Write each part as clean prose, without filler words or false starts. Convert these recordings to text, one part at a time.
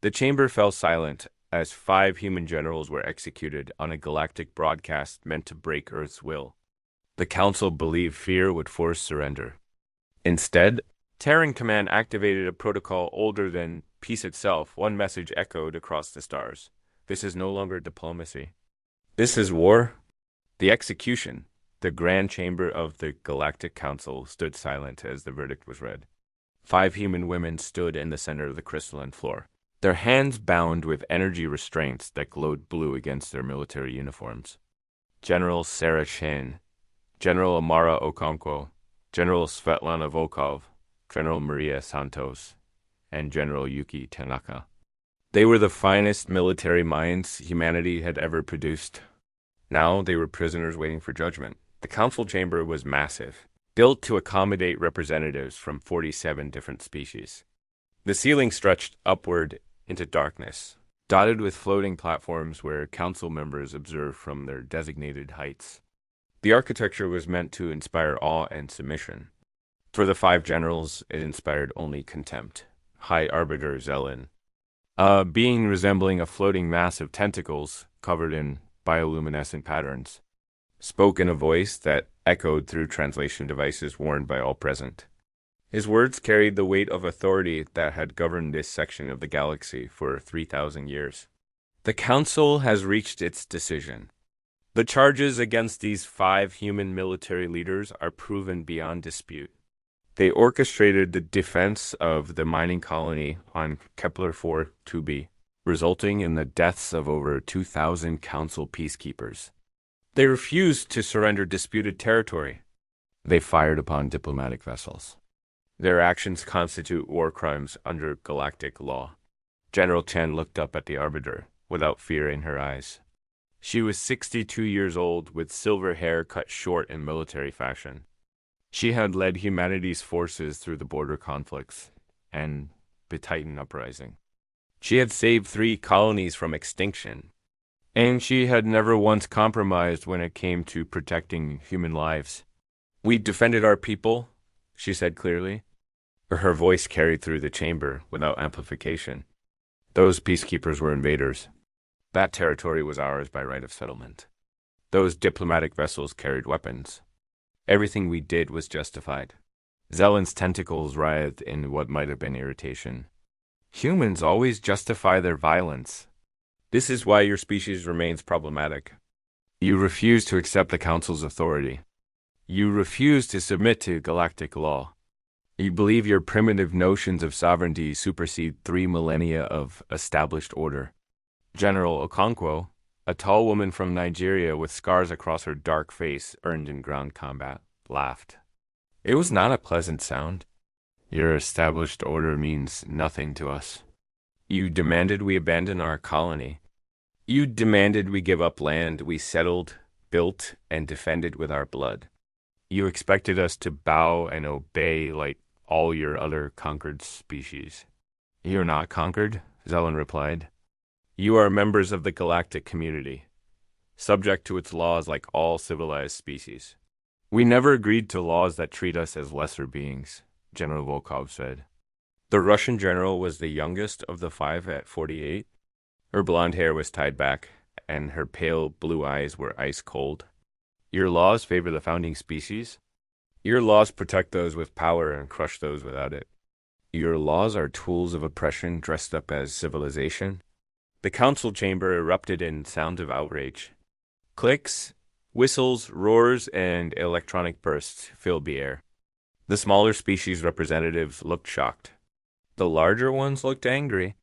The chamber fell silent as 5 human generals were executed on a galactic broadcast meant to break Earth's will. The Council believed fear would force surrender. Instead, Terran Command activated a protocol older than peace itself. One message echoed across the stars. This is no longer diplomacy. This is war. The execution. The Grand Chamber of the Galactic Council stood silent as the verdict was read. 5 human women stood in the center of the crystalline floor, their hands bound with energy restraints that glowed blue against their military uniforms. General Sarah Chen, General Amara Okonkwo, General Svetlana Volkov, General Maria Santos, and General Yuki Tanaka. They were the finest military minds humanity had ever produced. Now they were prisoners waiting for judgment. The council chamber was massive, built to accommodate representatives from 47 different species. The ceiling stretched upward into darkness, dotted with floating platforms where council members observed from their designated heights. The architecture was meant to inspire awe and submission. For the 5 generals, it inspired only contempt. High Arbiter Zelen, a being resembling a floating mass of tentacles covered in bioluminescent patterns, spoke in a voice that echoed through translation devices worn by all present. His words carried the weight of authority that had governed this section of the galaxy for 3,000 years. The Council has reached its decision. The charges against these 5 human military leaders are proven beyond dispute. They orchestrated the defense of the mining colony on Kepler 4 2b, resulting in the deaths of over 2,000 Council peacekeepers. They refused to surrender disputed territory. They fired upon diplomatic vessels. Their actions constitute war crimes under galactic law. General Chen looked up at the Arbiter, without fear in her eyes. She was 62 years old, with silver hair cut short in military fashion. She had led humanity's forces through the border conflicts and the Titan uprising. She had saved 3 colonies from extinction, and she had never once compromised when it came to protecting human lives. "We defended our people," she said clearly. Her voice carried through the chamber without amplification. "Those peacekeepers were invaders. That territory was ours by right of settlement. Those diplomatic vessels carried weapons. Everything we did was justified." Zelen's tentacles writhed in what might have been irritation. "Humans always justify their violence. This is why your species remains problematic. You refuse to accept the Council's authority. You refuse to submit to galactic law. You believe your primitive notions of sovereignty supersede 3 millennia of established order." General Okonkwo, a tall woman from Nigeria with scars across her dark face earned in ground combat, laughed. It was not a pleasant sound. "Your established order means nothing to us. You demanded we abandon our colony. You demanded we give up land we settled, built, and defended with our blood. You expected us to bow and obey like all your other conquered species." "You're not conquered," Zelen replied. "You are members of the galactic community, subject to its laws like all civilized species." "We never agreed to laws that treat us as lesser beings," General Volkov said. The Russian general was the youngest of the 5 at 48. Her blonde hair was tied back, and her pale blue eyes were ice cold. "Your laws favor the founding species. Your laws protect those with power and crush those without it. Your laws are tools of oppression dressed up as civilization." The council chamber erupted in sounds of outrage. Clicks, whistles, roars, and electronic bursts filled the air. The smaller species representatives looked shocked. The larger ones looked angry.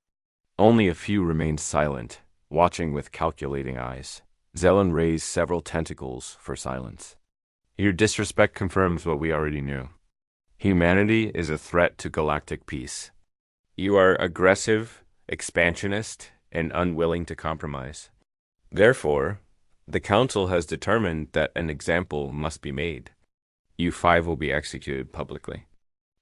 Only a few remained silent, watching with calculating eyes. Zelen raised several tentacles for silence. "Your disrespect confirms what we already knew. Humanity is a threat to galactic peace. You are aggressive, expansionist, and unwilling to compromise. Therefore, the Council has determined that an example must be made. You 5 will be executed publicly.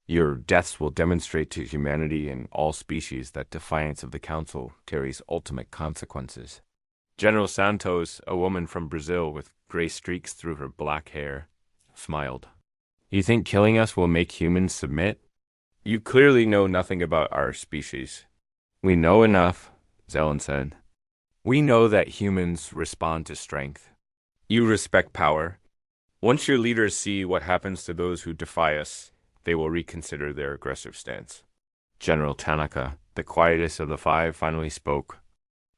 Your deaths will demonstrate to humanity and all species that defiance of the Council carries ultimate consequences." General Santos, a woman from Brazil with gray streaks through her black hair, smiled. "You think killing us will make humans submit? You clearly know nothing about our species. We know enough, Zelen said. We know that humans respond to strength. You respect power. Once your leaders see what happens to those who defy us, they will reconsider their aggressive stance. General Tanaka, the quietest of the five, finally spoke.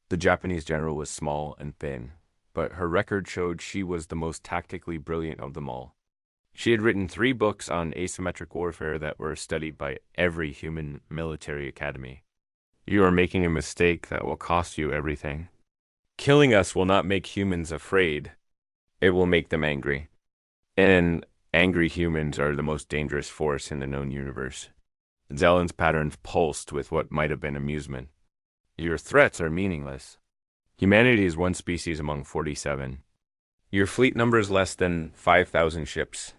The Japanese general was small and thin, but her record showed she was the most tactically brilliant of them all. She had written 3 books on asymmetric warfare that were studied by every human military academy. You are making a mistake that will cost you everything. Killing us will not make humans afraid. It will make them angry. And angry humans are the most dangerous force in the known universe. Zelen's patterns pulsed with what might have been amusement. Your threats are meaningless. Humanity is one species among 47. Your fleet numbers less than 5,000 ships.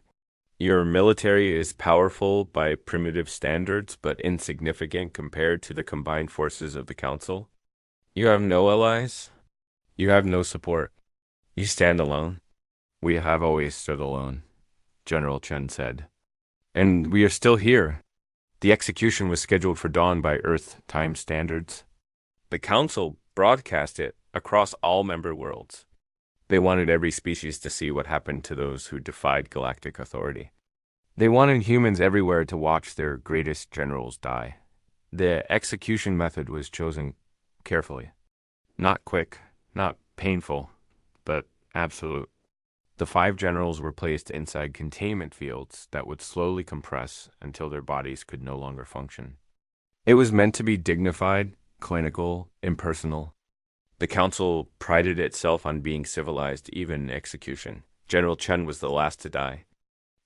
Your military is powerful by primitive standards, but insignificant compared to the combined forces of the Council. You have no allies. You have no support. You stand alone. We have always stood alone, General Chen said. And we are still here. The execution was scheduled for dawn by Earth time standards. The Council broadcast it across all member worlds. They wanted every species to see what happened to those who defied galactic authority. They wanted humans everywhere to watch their greatest generals die. The execution method was chosen carefully. Not quick, not painful, but absolute. The 5 generals were placed inside containment fields that would slowly compress until their bodies could no longer function. It was meant to be dignified, clinical, impersonal. The Council prided itself on being civilized even in execution. General Chen was the last to die.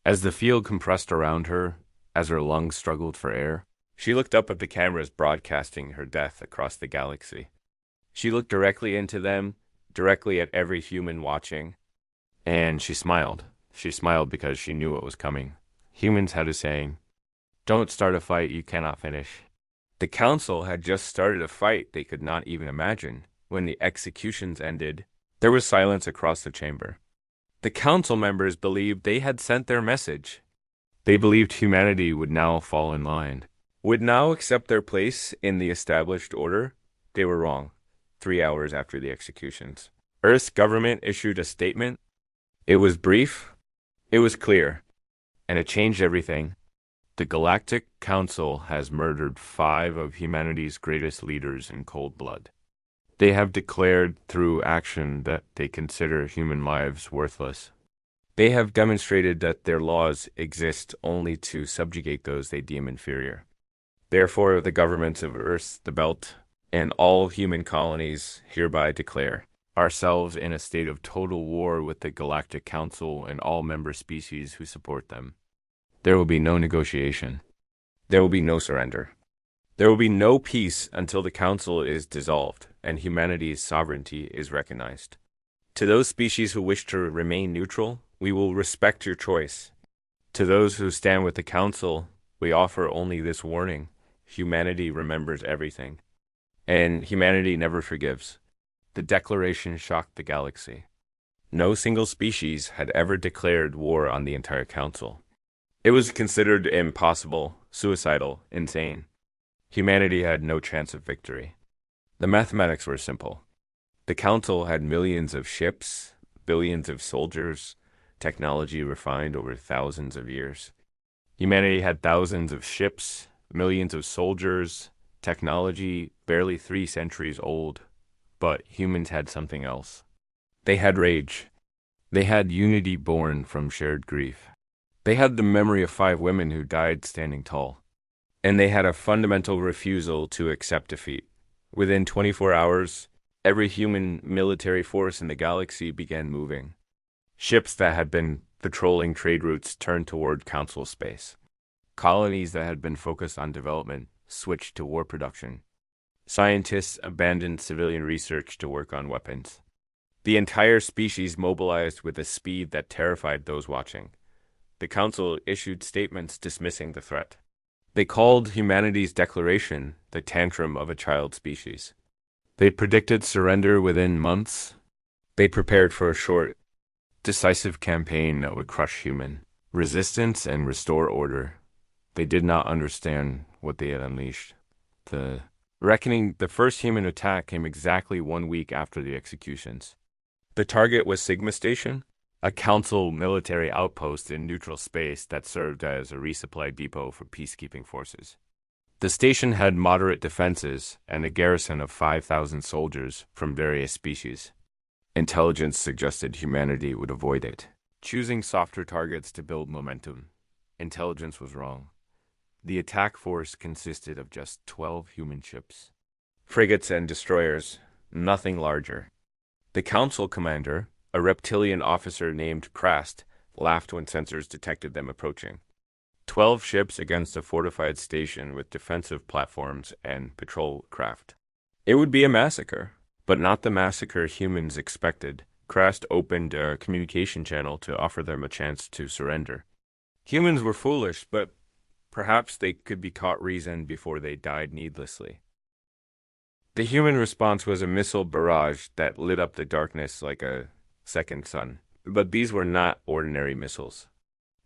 As the field compressed around her, as her lungs struggled for air, she looked up at the cameras broadcasting her death across the galaxy. She looked directly into them, directly at every human watching, and she smiled. She smiled because she knew what was coming. Humans had a saying, "Don't start a fight you cannot finish." The Council had just started a fight they could not even imagine. When the executions ended, there was silence across the chamber. The Council members believed they had sent their message. They believed humanity would now fall in line, would now accept their place in the established order. They were wrong. 3 hours after the executions, Earth's government issued a statement. It was brief, it was clear, and it changed everything. The Galactic Council has murdered 5 of humanity's greatest leaders in cold blood. They have declared through action that they consider human lives worthless. They have demonstrated that their laws exist only to subjugate those they deem inferior. Therefore, the governments of Earth, the Belt, and all human colonies hereby declare ourselves in a state of total war with the Galactic Council and all member species who support them. There will be no negotiation. There will be no surrender. There will be no peace until the Council is dissolved and humanity's sovereignty is recognized. To those species who wish to remain neutral, we will respect your choice. To those who stand with the Council, we offer only this warning. Humanity remembers everything. And humanity never forgives. The Declaration shocked the galaxy. No single species had ever declared war on the entire Council. It was considered impossible, suicidal, insane. Humanity had no chance of victory. The mathematics were simple. The Council had millions of ships, billions of soldiers, technology refined over thousands of years. Humanity had thousands of ships, millions of soldiers, technology barely 3 centuries old. But humans had something else. They had rage. They had unity born from shared grief. They had the memory of 5 women who died standing tall. And they had a fundamental refusal to accept defeat. Within 24 hours, every human military force in the galaxy began moving. Ships that had been patrolling trade routes turned toward Council space. Colonies that had been focused on development switched to war production. Scientists abandoned civilian research to work on weapons. The entire species mobilized with a speed that terrified those watching. The Council issued statements dismissing the threat. They called humanity's declaration the tantrum of a child species. They predicted surrender within months. They prepared for a short, decisive campaign that would crush human resistance and restore order. They did not understand what they had unleashed. The Reckoning the first human attack came exactly 1 week after the executions. The target was Sigma Station, a council military outpost in neutral space that served as a resupply depot for peacekeeping forces. The station had moderate defenses and a garrison of 5,000 soldiers from various species. Intelligence suggested humanity would avoid it, choosing softer targets to build momentum. Intelligence was wrong. The attack force consisted of just 12 human ships. Frigates and destroyers, nothing larger. The council commander, a reptilian officer named Krast, laughed when sensors detected them approaching. 12 ships against a fortified station with defensive platforms and patrol craft. It would be a massacre, but not the massacre humans expected. Krast opened a communication channel to offer them a chance to surrender. Humans were foolish, but perhaps they could be caught reason before they died needlessly. The human response was a missile barrage that lit up the darkness like a second sun. But these were not ordinary missiles.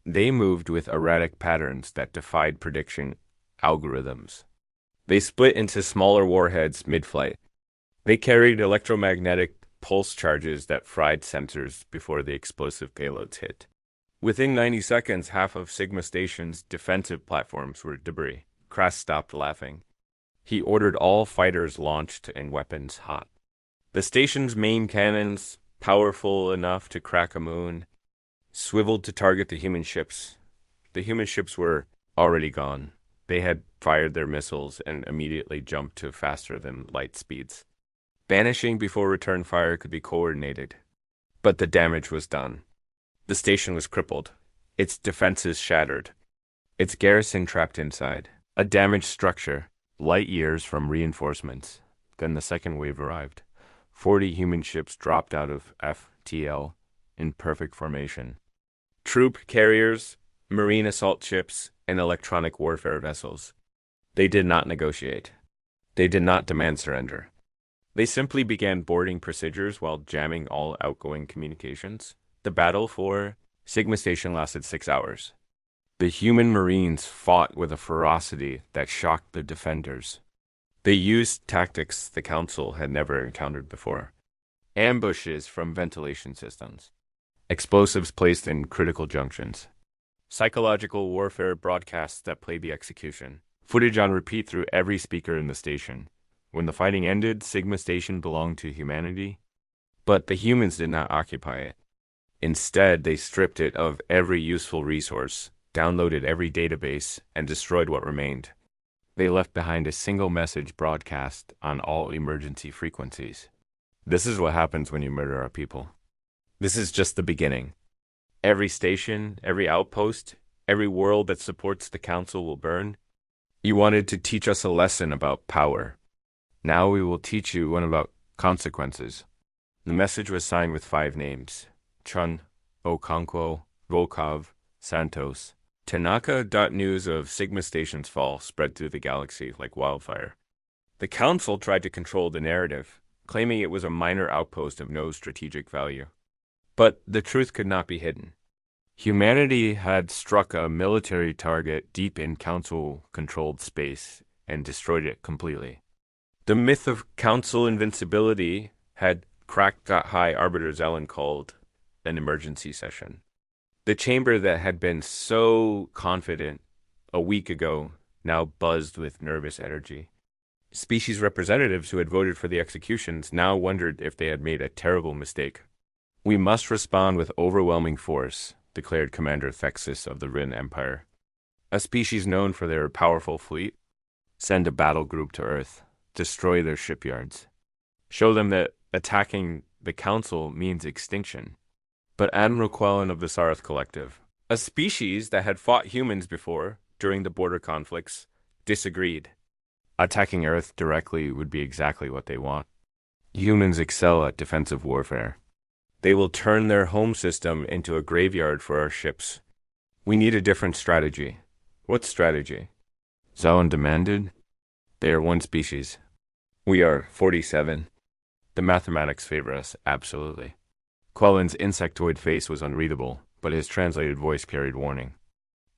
They moved with erratic patterns that defied prediction algorithms. They split into smaller warheads mid-flight. They carried electromagnetic pulse charges that fried sensors before the explosive payloads hit. Within 90 seconds, half of Sigma Station's defensive platforms were debris. Krast stopped laughing. He ordered all fighters launched and weapons hot. The station's main cannons, powerful enough to crack a moon, swiveled to target the human ships. The human ships were already gone. They had fired their missiles and immediately jumped to faster than light speeds. Vanishing before return fire could be coordinated, but the damage was done. The station was crippled, its defenses shattered, its garrison trapped inside. A damaged structure, light years from reinforcements. Then the second wave arrived. 40 human ships dropped out of FTL in perfect formation. Troop carriers, marine assault ships, and electronic warfare vessels. They did not negotiate. They did not demand surrender. They simply began boarding procedures while jamming all outgoing communications. The battle for Sigma Station lasted 6 hours. The human marines fought with a ferocity that shocked the defenders. They used tactics the Council had never encountered before. Ambushes from ventilation systems. Explosives placed in critical junctions. Psychological warfare broadcasts that played the execution. Footage on repeat through every speaker in the station. When the fighting ended, Sigma Station belonged to humanity, but the humans did not occupy it. Instead, they stripped it of every useful resource, downloaded every database, and destroyed what remained. They left behind a single message broadcast on all emergency frequencies. This is what happens when you murder our people. This is just the beginning. Every station, every outpost, every world that supports the Council will burn. You wanted to teach us a lesson about power. Now we will teach you one about consequences. The message was signed with 5 names: Chun, Okonkwo, Volkov, Santos. Tanaka.news of Sigma Station's fall spread through the galaxy like wildfire. The Council tried to control the narrative, claiming it was a minor outpost of no strategic value. But the truth could not be hidden. Humanity had struck a military target deep in Council-controlled space and destroyed it completely. The myth of Council invincibility had cracked that high Arbiter Zelen called an emergency session. The chamber that had been so confident a week ago now buzzed with nervous energy. Species representatives who had voted for the executions now wondered if they had made a terrible mistake. "We must respond with overwhelming force," declared Commander Thexis of the Rin Empire. A species known for their powerful fleet. Send a battle group to Earth. Destroy their shipyards. Show them that attacking the Council means extinction. But Admiral Quellen of the Sarth Collective, a species that had fought humans before during the border conflicts, disagreed. Attacking Earth directly would be exactly what they want. Humans excel at defensive warfare. They will turn their home system into a graveyard for our ships. We need a different strategy. What strategy? Zelen demanded. They are one species. We are 47. The mathematics favor us, absolutely. Quellen's insectoid face was unreadable, but his translated voice carried warning.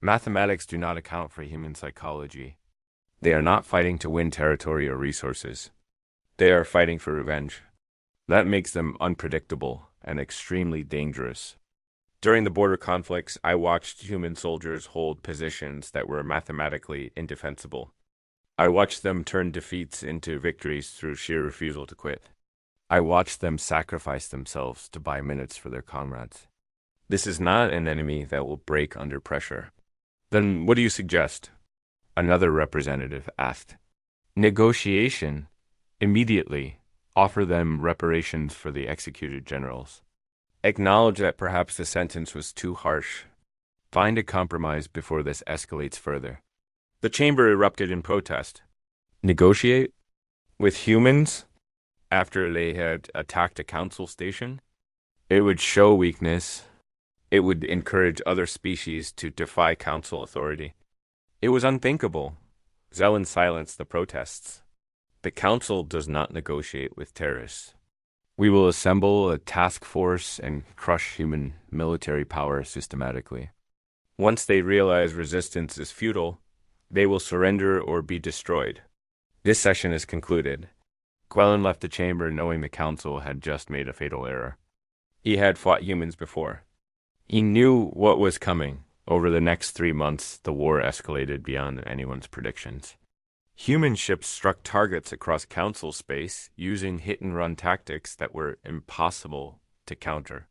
Mathematics do not account for human psychology. They are not fighting to win territory or resources. They are fighting for revenge. That makes them unpredictable and extremely dangerous. During the border conflicts, I watched human soldiers hold positions that were mathematically indefensible. I watched them turn defeats into victories through sheer refusal to quit. I watched them sacrifice themselves to buy minutes for their comrades. This is not an enemy that will break under pressure. Then what do you suggest? Another representative asked. Negotiation. Immediately. Offer them reparations for the executed generals. Acknowledge that perhaps the sentence was too harsh. Find a compromise before this escalates further. The chamber erupted in protest. Negotiate? With humans? After they had attacked a council station? It would show weakness. It would encourage other species to defy council authority. It was unthinkable. Zelen silenced the protests. The council does not negotiate with terrorists. We will assemble a task force and crush human military power systematically. Once they realize resistance is futile, they will surrender or be destroyed. This session is concluded. Quellen left the chamber knowing the council had just made a fatal error. He had fought humans before. He knew what was coming. Over the next 3 months, the war escalated beyond anyone's predictions. Human ships struck targets across council space using hit-and-run tactics that were impossible to counter.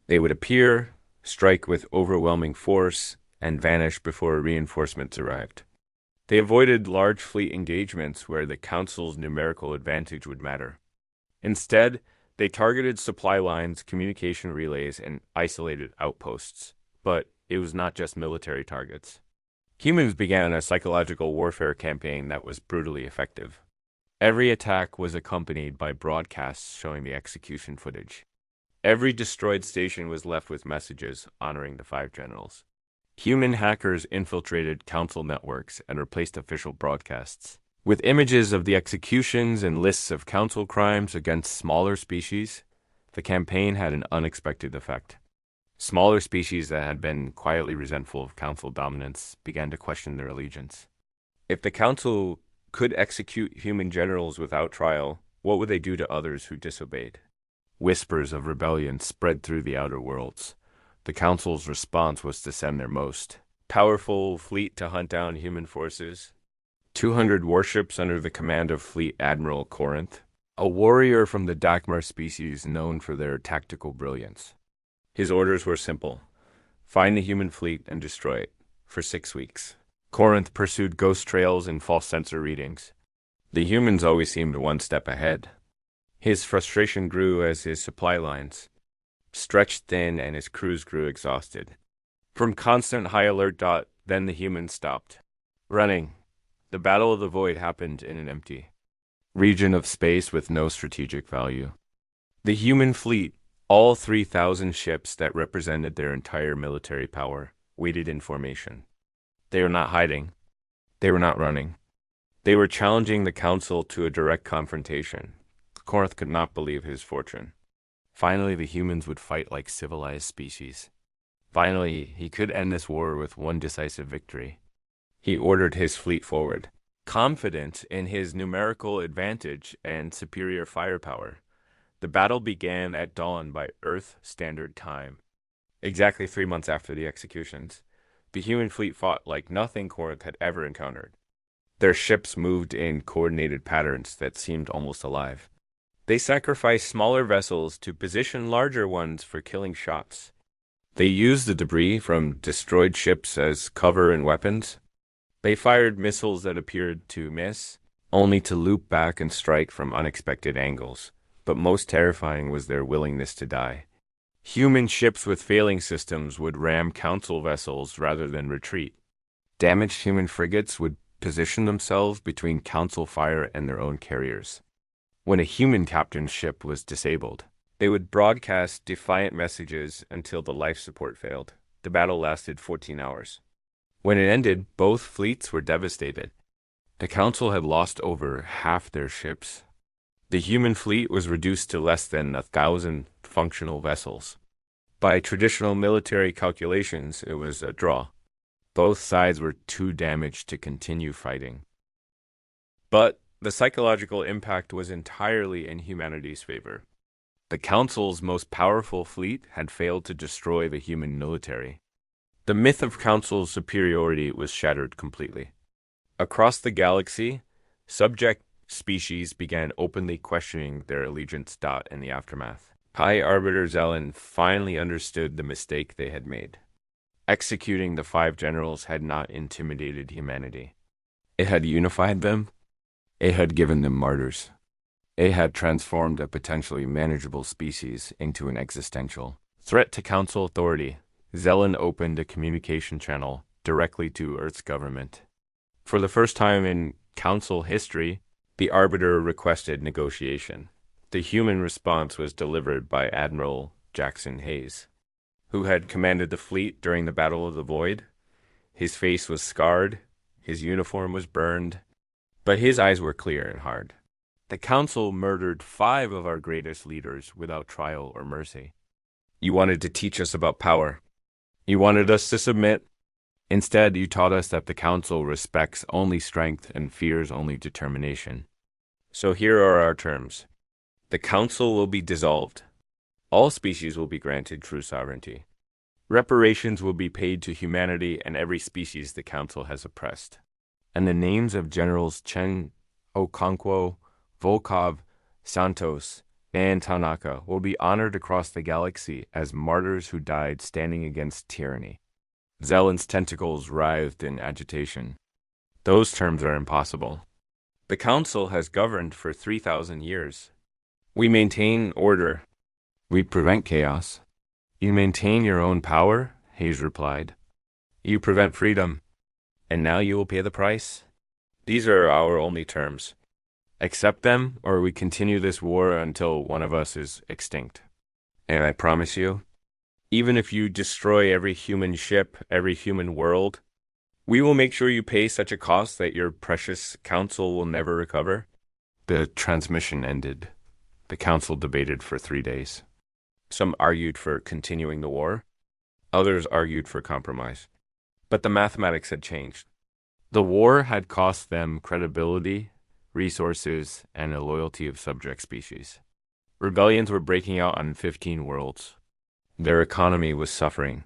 They would appear, strike with overwhelming force, and vanish before reinforcements arrived. They avoided large fleet engagements where the council's numerical advantage would matter. Instead, they targeted supply lines, communication relays, and isolated outposts. But it was not just military targets. Humans began a psychological warfare campaign that was brutally effective. Every attack was accompanied by broadcasts showing the execution footage. Every destroyed station was left with messages honoring the 5 generals. Human hackers infiltrated council networks and replaced official broadcasts. With images of the executions and lists of council crimes against smaller species, the campaign had an unexpected effect. Smaller species that had been quietly resentful of council dominance began to question their allegiance. If the council could execute human generals without trial, what would they do to others who disobeyed? Whispers of rebellion spread through the outer worlds. The council's response was to send their most powerful fleet to hunt down human forces. 200 warships under the command of Fleet Admiral Corinth, a warrior from the Dakmar species known for their tactical brilliance. His orders were simple. Find the human fleet and destroy it. For 6 weeks. Corinth pursued ghost trails and false sensor readings. The humans always seemed 1 step ahead. His frustration grew as his supply lines stretched thin and his crews grew exhausted. From constant high alert. Then the humans stopped running. The Battle of the Void happened in an empty region of space with no strategic value. The human fleet, all 3,000 ships that represented their entire military power, waited in formation. They were not hiding. They were not running. They were challenging the council to a direct confrontation. Corinth could not believe his fortune. Finally, the humans would fight like civilized species. Finally, he could end this war with 1 decisive victory. He ordered his fleet forward, confident in his numerical advantage and superior firepower. The battle began at dawn by Earth Standard Time, exactly 3 months after the executions. The human fleet fought like nothing Corinth had ever encountered. Their ships moved in coordinated patterns that seemed almost alive. They sacrificed smaller vessels to position larger ones for killing shots. They used the debris from destroyed ships as cover and weapons. They fired missiles that appeared to miss, only to loop back and strike from unexpected angles. But most terrifying was their willingness to die. Human ships with failing systems would ram council vessels rather than retreat. Damaged human frigates would position themselves between council fire and their own carriers. When a human captain's ship was disabled, they would broadcast defiant messages until the life support failed. The battle lasted 14 hours. When it ended, both fleets were devastated. The council had lost over half their ships. The human fleet was reduced to less than 1,000 functional vessels. By traditional military calculations, it was a draw. Both sides were too damaged to continue fighting. But the psychological impact was entirely in humanity's favor. The Council's most powerful fleet had failed to destroy the human military. The myth of Council superiority was shattered completely. Across the galaxy, subject species began openly questioning their allegiance. In the aftermath, High Arbiter Zelen finally understood the mistake they had made. Executing the 5 generals had not intimidated humanity. It had unified them. It had given them martyrs. It had transformed a potentially manageable species into an existential threat to Council authority. Zelen opened a communication channel directly to Earth's government. For the first time in Council history, the Arbiter requested negotiation. The human response was delivered by Admiral Jackson Hayes, who had commanded the fleet during the Battle of the Void. His face was scarred, his uniform was burned, but his eyes were clear and hard. The Council murdered 5 of our greatest leaders without trial or mercy. You wanted to teach us about power. You wanted us to submit. Instead, you taught us that the Council respects only strength and fears only determination. So here are our terms. The Council will be dissolved. All species will be granted true sovereignty. Reparations will be paid to humanity and every species the Council has oppressed. And the names of Generals Chen, Okonkwo, Volkov, Santos, and Tanaka will be honored across the galaxy as martyrs who died standing against tyranny. Zelen's tentacles writhed in agitation. Those terms are impossible. The Council has governed for 3,000 years. We maintain order. We prevent chaos. You maintain your own power, Hayes replied. You prevent freedom. And now you will pay the price? These are our only terms. Accept them, or we continue this war until one of us is extinct. And I promise you, even if you destroy every human ship, every human world, we will make sure you pay such a cost that your precious Council will never recover. The transmission ended. The Council debated for 3 days. Some argued for continuing the war. Others argued for compromise. But the mathematics had changed. The war had cost them credibility, resources, and a loyalty of subject species. Rebellions were breaking out on 15 worlds. Their economy was suffering.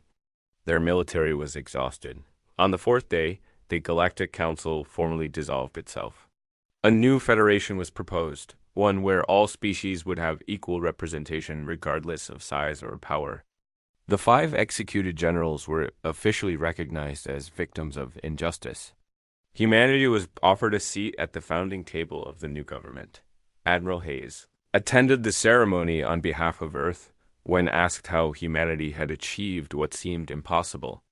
Their military was exhausted. On the 4th day, the Galactic Council formally dissolved itself. A new federation was proposed, one where all species would have equal representation regardless of size or power. The 5 executed generals were officially recognized as victims of injustice. Humanity was offered a seat at the founding table of the new government. Admiral Hayes attended the ceremony on behalf of Earth. When asked how humanity had achieved what seemed impossible,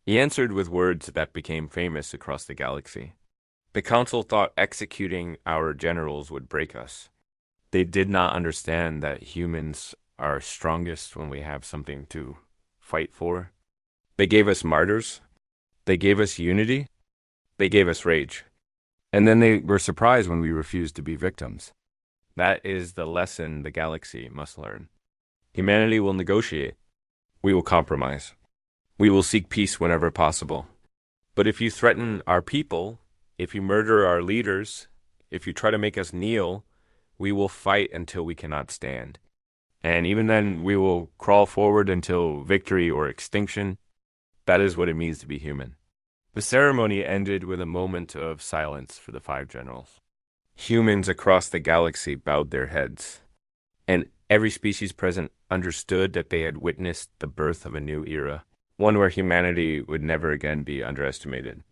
he answered with words that became famous across the galaxy. The Council thought executing our generals would break us. They did not understand that humans are strongest when we have something to fight for. They gave us martyrs. They gave us unity. They gave us rage. And then they were surprised when we refused to be victims. That is the lesson the galaxy must learn. Humanity will negotiate. We will compromise. We will seek peace whenever possible. But if you threaten our people, if you murder our leaders, if you try to make us kneel, we will fight until we cannot stand. And even then, we will crawl forward until victory or extinction. That is what it means to be human. The ceremony ended with a moment of silence for the 5 generals. Humans across the galaxy bowed their heads, and every species present understood that they had witnessed the birth of a new era, one where humanity would never again be underestimated.